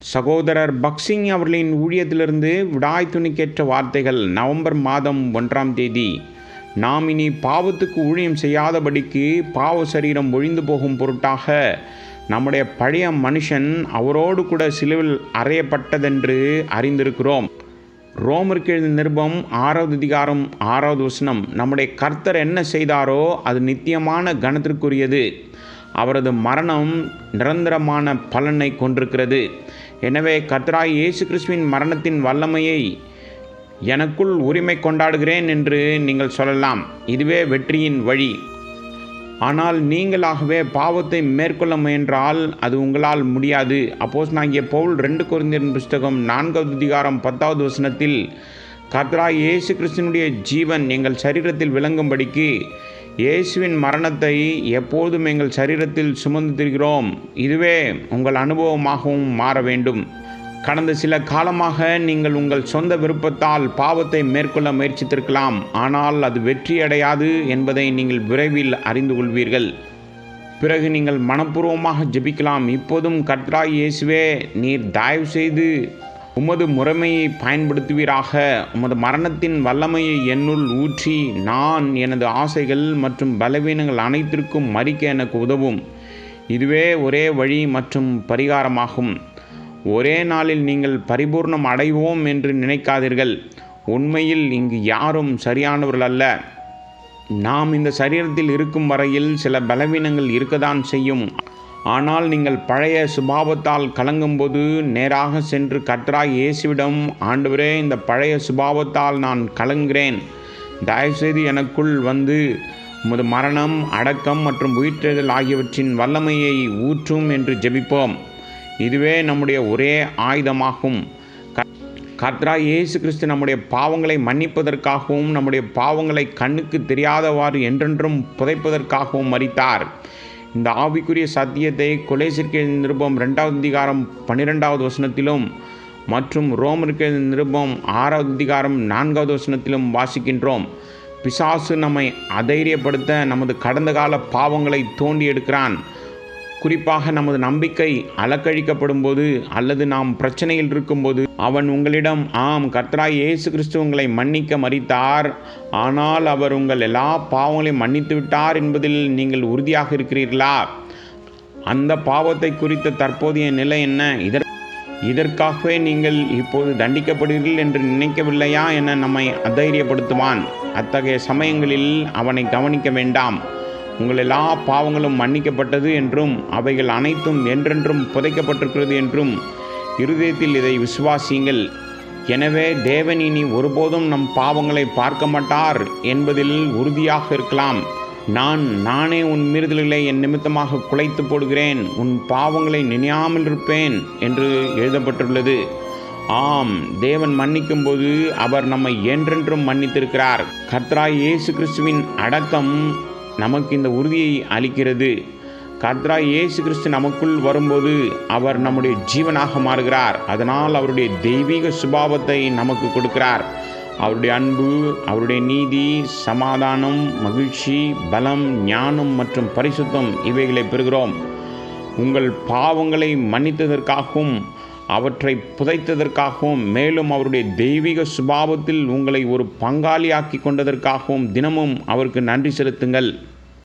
சகோதரர் பக்சிங் அவர்களின் ஊழியத்திலிருந்து விடாய் துணிக்கேற்ற வார்த்தைகள். நவம்பர் மாதம் 1ஆம் தேதி. நாம் இனி பாவத்துக்கு ஊழியம் செய்யாதபடிக்கு பாவ சரீரம் ஒழிந்து போகும் பொருட்டாக நம்முடைய பழைய மனுஷன் அவரோடு கூட சிலுவில் அறையப்பட்டதென்று அறிந்திருக்கிறோம். ரோமருக்கு எழுதிய நிருபம் 6வது அதிகாரம் 6வது வசனம். நம்முடைய கர்த்தர் என்ன செய்தாரோ அது நித்தியமான கனத்திற்குரியது. அவரது மரணம் நிரந்தரமான பலனை கொண்டிருக்கிறது. எனவே கர்த்தராய் இயேசு கிறிஸ்துவின் மரணத்தின் வல்லமையை எனக்குள் உரிமை கொண்டாடுகிறேன் என்று நீங்கள் சொல்லலாம். இதுவே வெற்றியின் வழி. ஆனால் நீங்களாகவே பாவத்தை மேற்கொள்ள முயன்றால் அது உங்களால் முடியாது. அப்போஸ்தலனாகிய பவுல் 2 கொரிந்தியர் புஸ்தகம் 4வது அதிகாரம் 10வது வசனத்தில் கர்த்தராய் இயேசு கிறிஸ்துவினுடைய ஜீவன் எங்கள் சரீரத்தில் விளங்கும்படிக்கு இயேசுவின் மரணத்தை எப்போதும் எங்கள் சரீரத்தில் சுமந்து திரிகிறோம். இதுவே உங்கள் அனுபவமாகவும் மாற வேண்டும். கடந்த சில காலமாக நீங்கள் உங்கள் சொந்த விருப்பத்தால் பாவத்தை மேற்கொள்ள முயற்சித்திருக்கலாம். ஆனால் அது வெற்றியடையாது என்பதை நீங்கள் விரைவில் அறிந்து கொள்வீர்கள். பிறகு நீங்கள் மனப்பூர்வமாக ஜெபிக்கலாம். இப்போதும் கர்த்தராய் இயேசுவே, நீர் தயவு செய்து உமது முறைமையை பயன்படுத்துவீராக. உமது மரணத்தின் வல்லமையை என்னுள் ஊற்றி நான் எனது ஆசைகள் மற்றும் பலவீனங்கள் அனைத்திற்கும் மறிக்க எனக்கு உதவும். இதுவே ஒரே வழி மற்றும் பரிகாரமாகும். ஒரே நாளில் நீங்கள் பரிபூர்ணம் அடைவோம் என்று நினைக்காதீர்கள். உண்மையில் இங்கு யாரும் சரியானவர்கள் அல்ல. நாம் இந்த சரீரத்தில் இருக்கும் வரையில் சில பலவீனங்கள் இருக்கத்தான் செய்யும். ஆனால் நீங்கள் பழைய சுபாவத்தால் கலங்கும்போது நேராக சென்று கர்த்தராய் இயேசுவிடம், ஆண்டவரே, இந்த பழைய சுபாவத்தால் நான் கலங்குகிறேன், தயவுசெய்து எனக்குள் வந்து உமது மரணம், அடக்கம் மற்றும் உயிர்த்தெழுதல் ஆகியவற்றின் வல்லமையை ஊற்றும் என்று ஜெபிப்போம். இதுவே நம்முடைய ஒரே ஆயுதமாகும். கர்த்தராய் இயேசு கிறிஸ்து நம்முடைய பாவங்களை மன்னிப்பதற்காகவும் நம்முடைய பாவங்களை கண்ணுக்கு தெரியாதவாறு என்றென்றும் புதைப்பதற்காகவும் மரித்தார். இந்த ஆவிக்குரிய சத்தியத்தை கொலோசியருக்கு எழுதிய நிருபம் 2வது அதிகாரம் 12வது வசனத்திலும் மற்றும் ரோமருக்கு எழுதிய நிருபம் 6வது அதிகாரம் 4வது வசனத்திலும் வாசிக்கின்றோம். பிசாசு நம்மை அதைரியப்படுத்த நமது கடந்த கால பாவங்களை தோண்டி எடுக்கிறான். குறிப்பாக நமது நம்பிக்கை அலக்கழிக்கப்படும் போது அல்லது நாம் பிரச்சனையில் இருக்கும்போது அவன் உங்களிடம், ஆம், கர்த்தராய் இயேசு கிறிஸ்து உங்களை மன்னிக்க மரித்தார், ஆனால் அவர் உங்கள் எல்லா பாவங்களையும் மன்னித்து விட்டார் என்பதில் நீங்கள் உறுதியாக இருக்கிறீர்களா? அந்த பாவத்தை குறித்த தற்போதைய நிலை என்ன? இதற்காகவே நீங்கள் இப்போது தண்டிக்கப்படுவீர்கள் என்று நினைக்கவில்லையா என நம்மை அதைரியப்படுத்துவான். அத்தகைய சமயங்களில் அவனை கவனிக்க வேண்டாம். உங்கள் எல்லா பாவங்களும் மன்னிக்கப்பட்டது என்றும் அவைகள் அனைத்தும் என்றென்றும் புதைக்கப்பட்டிருக்கிறது என்றும் இருதயத்தில் இதை விசுவாசியுங்கள். எனவே தேவன் இனி ஒருபோதும் நம் பாவங்களை பார்க்க மாட்டார் என்பதில் உறுதியாக இருக்கலாம். நானே உன் மீறுதல்களை என் நிமித்தமாக குலைத்து போடுகிறேன், உன் பாவங்களை நினையாமல் இருப்பேன் என்று எழுதப்பட்டுள்ளது. ஆம், தேவன் மன்னிக்கும் போது அவர் நம்மை என்றென்றும் மன்னித்திருக்கிறார். கர்த்தராய் இயேசு கிறிஸ்துவின் அடக்கம் நமக்கு இந்த உறுதியை அளிக்கிறது. கர்த்தராய் இயேசு கிறிஸ்து நமக்குள் வரும்போது அவர் நம்முடைய ஜீவனாக மாறுகிறார். அதனால் அவருடைய தெய்வீக சுபாவத்தை நமக்கு கொடுக்கிறார். அவருடைய அன்பு, அவருடைய நீதி, சமாதானம், மகிழ்ச்சி, பலம், ஞானம் மற்றும் பரிசுத்தம் இவைகளை பெறுகிறோம். உங்கள் பாவங்களை மன்னித்ததற்காகவும் அவற்றை புதைத்ததற்காகவும் மேலும் அவருடைய தெய்வீக சுபாவத்தில் உங்களை ஒரு பங்காளியாக்கி கொண்டதற்காகவும் தினமும் அவருக்கு நன்றி செலுத்துங்கள்.